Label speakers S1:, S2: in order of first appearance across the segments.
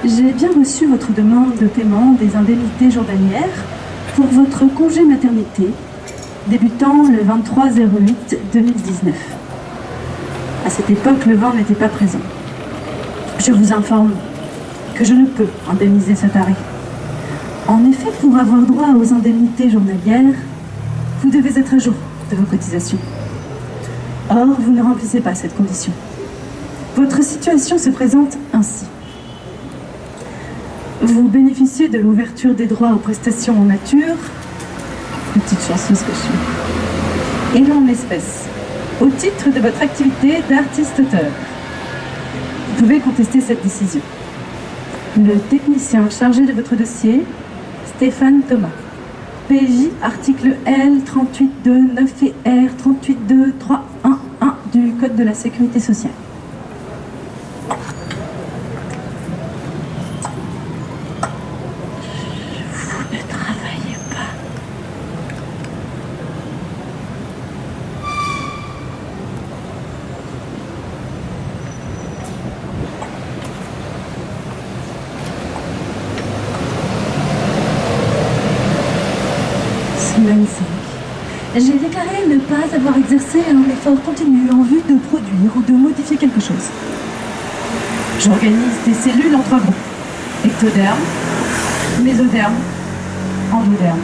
S1: J'ai bien reçu votre demande de paiement des indemnités journalières pour votre congé maternité, débutant le 23/08/2019. À cette époque, le vent n'était pas présent. Je vous informe que je ne peux indemniser cet arrêt. En effet, pour avoir droit aux indemnités journalières, vous devez être à jour de vos cotisations. Or, vous ne remplissez pas cette condition. Votre situation se présente ainsi. Vous bénéficiez de l'ouverture des droits aux prestations en nature, petite chanceuse que je suis, et en espèces, au titre de votre activité d'artiste-auteur. Vous pouvez contester cette décision. Le technicien chargé de votre dossier, Stéphane Thomas, PJ article L 38.2 9 et R 38.2.3.1.1 du Code de la Sécurité sociale. Vous ne travaillez pas. Semaine 5. J'ai déclaré ne pas avoir exercé un effort continu en vue de produire ou de modifier quelque chose. J'organise des cellules en 3 groupes. Ectoderme, mésoderme, endoderme.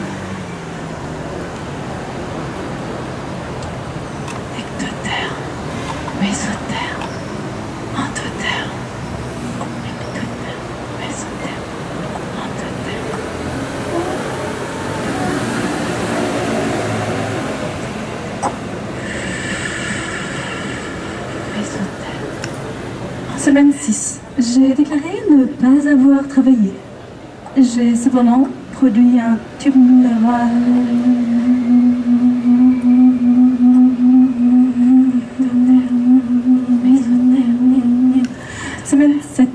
S1: Ectoderme, mésoderme, endoderme. Ectoderme, mésoderme, endoderme. Semaine 6. J'ai déclaré ne pas avoir travaillé. J'ai cependant produit un tube neural. Semaine 7.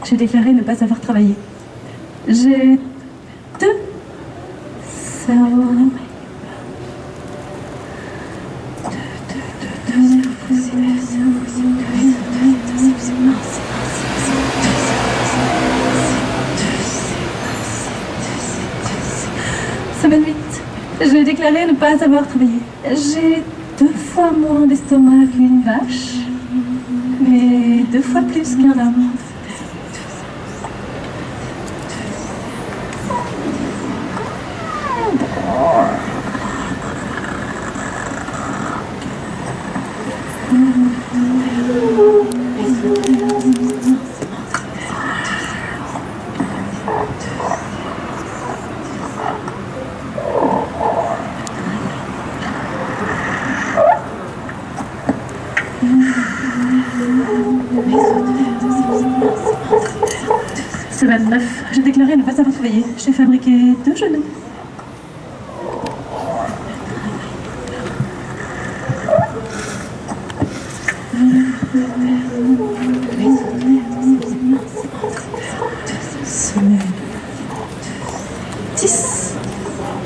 S1: J'ai déclaré ne pas avoir travaillé. J'ai 2 cerveaux. Semaine 8. J'ai déclaré ne pas avoir travaillé. J'ai 2 fois moins d'estomac qu'une vache, mais 2 fois plus qu'un homme. Semaine 9. J'ai déclaré ne pas avoir travaillé. J'ai fabriqué 2 genoux. Semaine 10.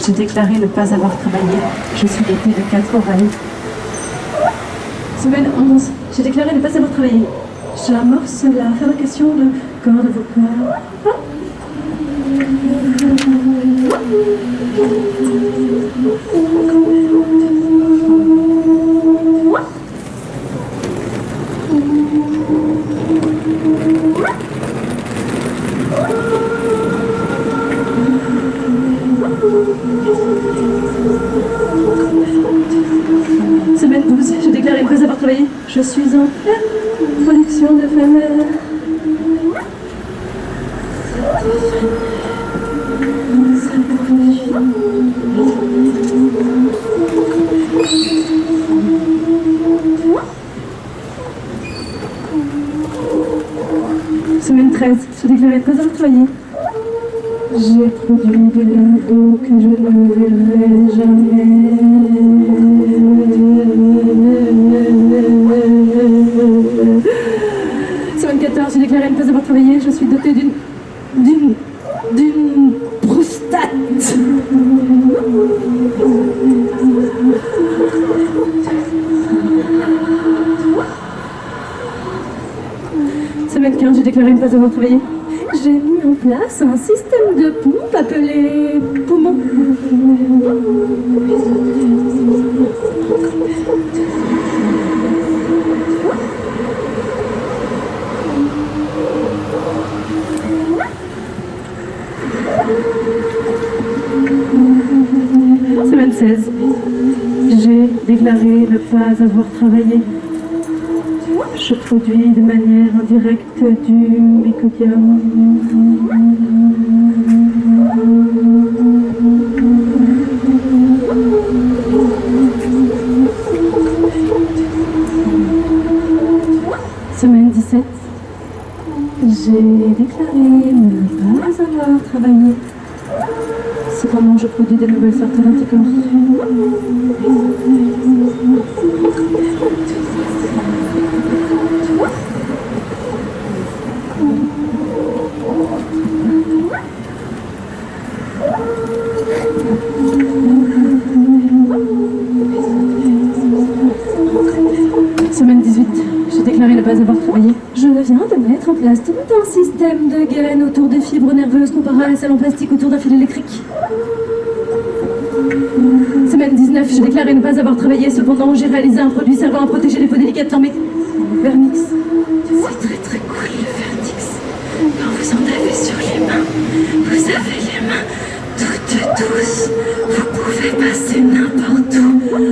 S1: J'ai déclaré ne pas avoir travaillé. Je suis dotée de 4 oreilles. Semaine 11. J'ai déclaré ne pas avoir travaillé. J'amorce la fabrication de cordes vocales. Semaine 12. J'ai déclaré ne pas avoir travaillé. Je suis en pleine production de femelles. Semaine 13. J'ai déclaré ne pas avoir travaillé. J'ai produit de l'info que je ne verrai jamais. Semaine 14, j'ai déclaré ne pas avoir travaillé. Je suis dotée d'une prostate. Semaine 15, j'ai déclaré ne pas avoir travaillé. j'ai mis en place un système de pompe appelé poumon. Semaine 16. J'ai déclaré ne pas avoir travaillé. Je produis de manière indirecte du mycodium. Semaine 17. J'ai déclaré ne pas avoir travaillé. Cependant, je produis de nouvelles sortes d'anticorps. Semaine 18. J'ai déclaré ne pas avoir travaillé. Je viens de mettre en place tout un système de gaines autour de fibres nerveuses comparé à la salle en plastique autour d'un fil électrique. Semaine 19. J'ai déclaré ne pas avoir travaillé. Cependant, j'ai réalisé un produit servant à protéger les peaux délicates formées. Vernix.
S2: C'est très cool le Vernix. Quand vous en avez sur les mains, vous avez les mains toutes douces. Vous pouvez passer n'importe où,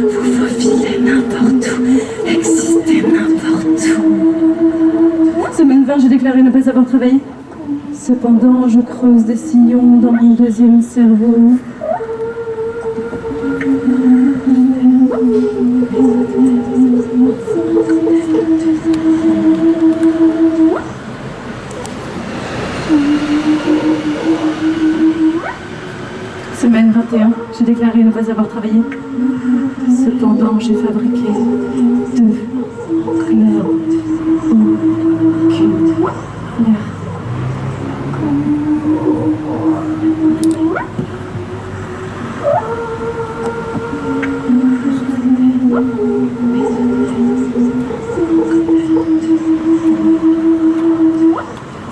S2: vous faufiler n'importe où, exister n'importe où.
S1: Semaine 20, j'ai déclaré ne pas avoir travaillé. Cependant, je creuse des sillons dans mon deuxième cerveau. Semaine 21, j'ai déclaré ne pas avoir travaillé. Cependant, j'ai fabriqué 2 couleurs oculaires.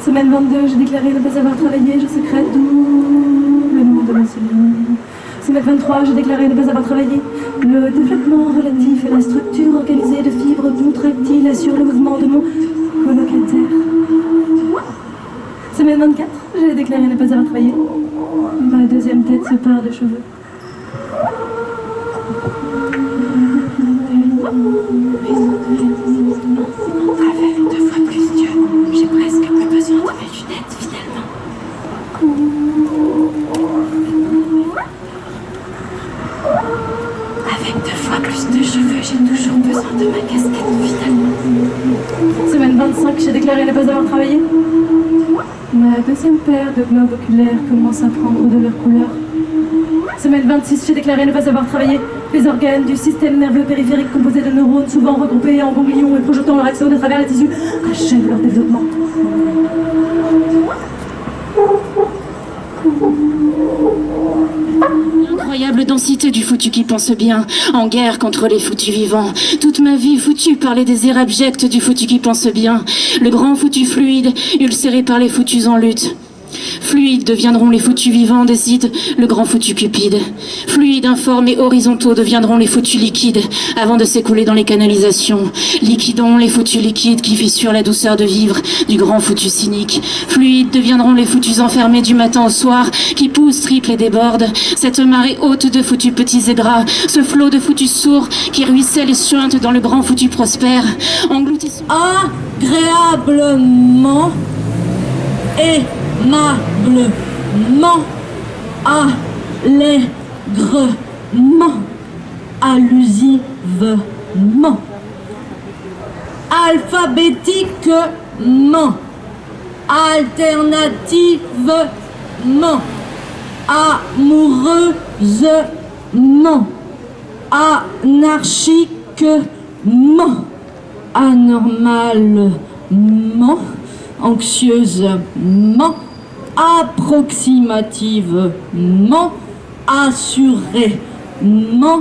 S1: Semaine 22, j'ai déclaré ne pas avoir travaillé. Je sécrète d'où le nom de ma cellule. Semaine 23, j'ai déclaré ne pas avoir travaillé. Le développement relatif à la structure organisée de fibres contractiles assure le mouvement de mon colocataire. Semaine 24, j'ai déclaré ne pas avoir travaillé. Ma deuxième tête se part de cheveux.
S2: Avec 2 fois plus Dieu, j'ai presque plus besoin de mes lunettes finalement. Avec 2 fois plus de cheveux, j'ai toujours besoin de ma casquette finalement.
S1: Semaine 25, j'ai déclaré ne pas avoir travaillé. Ma deuxième paire de globes oculaires commence à prendre de leur couleur. Semaine 26, j'ai déclaré ne pas avoir travaillé. Les organes du système nerveux périphérique composés de neurones souvent regroupés en ganglions et projetant leur axone à travers les tissus achèvent leur développement.
S2: Incroyable densité du foutu qui pense bien, en guerre contre les foutus vivants. Toute ma vie foutue par les désirs abjects du foutu qui pense bien. Le grand foutu fluide, ulcéré par les foutus en lutte. Fluides deviendront les foutus vivants, décide le grand foutu cupide. Fluides, informes et horizontaux deviendront les foutus liquides avant de s'écouler dans les canalisations. Liquidons les foutus liquides qui fissurent la douceur de vivre du grand foutu cynique. Fluides deviendront les foutus enfermés du matin au soir qui poussent, triplent et débordent. Cette marée haute de foutus petits et gras, ce flot de foutus sourds qui ruisselle et suinte dans le grand foutu prospère. Engloutissons agréablement et aimablement, allègrement, allusivement, alphabétiquement, alternativement, amoureusement, anarchiquement, anormalement, anxieusement, approximativement, assurément,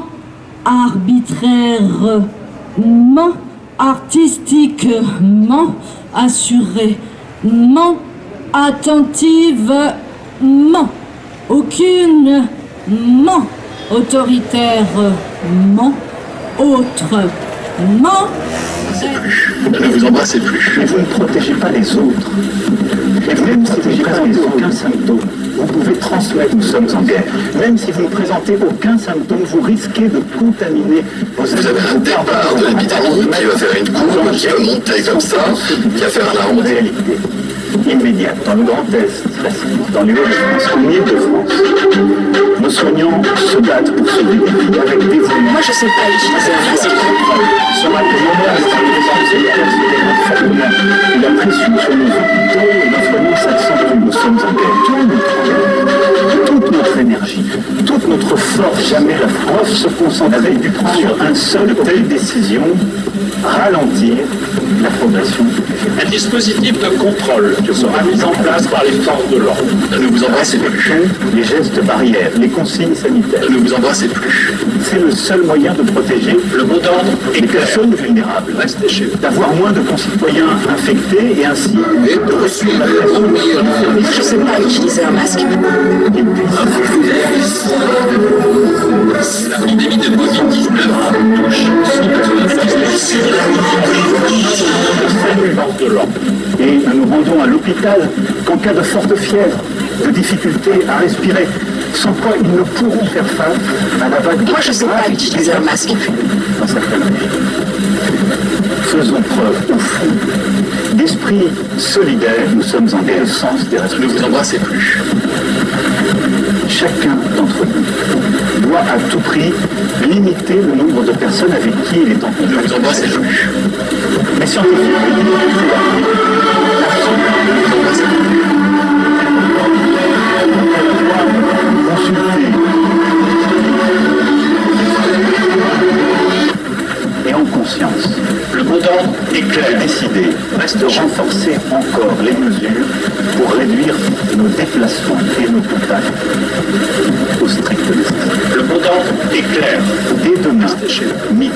S2: arbitrairement, artistiquement, assurément,
S3: attentivement, aucunement, autoritairement, autrement.
S4: Ne vous embrassez plus.
S5: Et vous ne protégez pas les autres. Et même si vous ne présentez aucun symptôme, vous pouvez transmettre. Nous sommes en guerre. Même si vous ne présentez aucun symptôme, vous risquez de contaminer vos
S4: Vous avez un départ de l'épidémie qui va faire une courbe, qui va monter comme ça, qui va faire un arrondi.
S5: réalité immédiate dans le Grand Est, dans les Hauts-de-France, en Île-de-France. Nos soignants se battent pour sauver des vies avec dévouement.
S2: Moi, je sais pas utiliser un masque.
S5: Sera que l'honneur de fortement. La pression sur nos hôpitaux et nos soignants s'accentue. Nous sommes en guerre. Toute notre énergie, toute notre force, jamais la France se concentre sur un seul telle décision, ralentir la progression.
S6: Un dispositif de contrôle sera mis en place par les forces de l'ordre.
S4: Ne vous embrassez plus.
S5: Les gestes barrières, les consignes sanitaires.
S4: Ne vous embrassez plus.
S5: C'est le seul moyen de protéger
S6: Le mot d'ordre est
S5: les
S6: clair.
S5: personnes vulnérables.
S6: Restez chez vous.
S5: D'avoir moins de concitoyens infectés et ainsi
S4: Et de reçu
S5: la pression
S2: Moi, je sais pas utiliser un masque.
S4: la pandémie de Covid-19 touche 196
S6: Forces de l'ordre.
S5: Et nous nous rendons à l'hôpital qu'en cas de forte fièvre, de difficulté à respirer, sans quoi ils ne pourront faire face à la vague.
S2: Moi, je sais pas utiliser un masque.
S5: Dans certaines régions. Faisons preuve, au fond, d'esprit solidaire. Nous sommes en guerre, le sens des
S4: Ne vous
S5: responsabilités.
S4: embrassez plus.
S5: Chacun d'entre nous doit à tout prix limiter le nombre de personnes avec qui il est en
S4: Ne
S5: contact.
S4: vous embrassez plus.
S5: Les scientifiques le disent, c'est la consulter et en conscience.
S6: Le mot d'ordre est clair.
S5: Décider de renforcer encore les mesures pour réduire nos déplacements et nos contacts au strict nécessaire.
S6: Le mot d'ordre est clair.
S5: Dès demain, midi,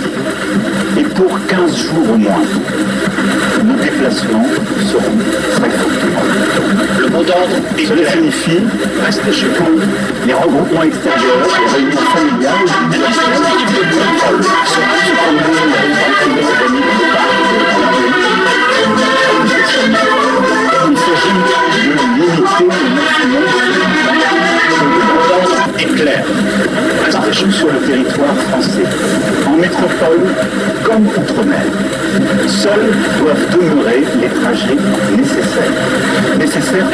S5: et pour 15 jours au moins, nos déplacements seront très fortement.
S6: Le mot d'ordre est
S5: Cela
S6: clair.
S5: signifie
S6: Restez chez vous.
S5: que les regroupements extérieurs, les réunions familiales, les
S6: Un dispositif de contrôle sera mis en
S5: il s'agit de limiter le maximum
S6: d'ordre est clair.
S5: partout sur le territoire français, en métropole comme outre-mer. Seuls doivent demeurer les trajets nécessaires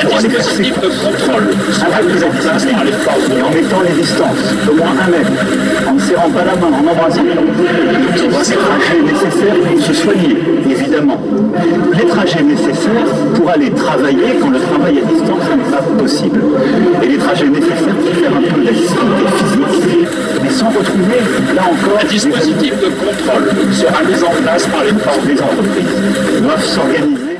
S6: Un
S5: pour aller faire ses
S6: dispositif de
S5: courses.
S6: contrôle sera
S5: Avec
S6: mis
S5: la
S6: en place par les
S5: discipline,
S6: forces de
S5: en
S6: l'ordre.
S5: mettant les distances d'au moins 1 mètre, en ne serrant pas la main, en embrassant. Ces trajets nécessaires pour se soigner, évidemment. Les trajets nécessaires pour aller travailler quand le travail à distance n'est pas possible. Et les trajets nécessaires pour faire un peu d'activité physique, mais sans retrouver, là encore,
S6: Un dispositif de contrôle sera mis en place par les forces
S5: les entreprises doivent s'organiser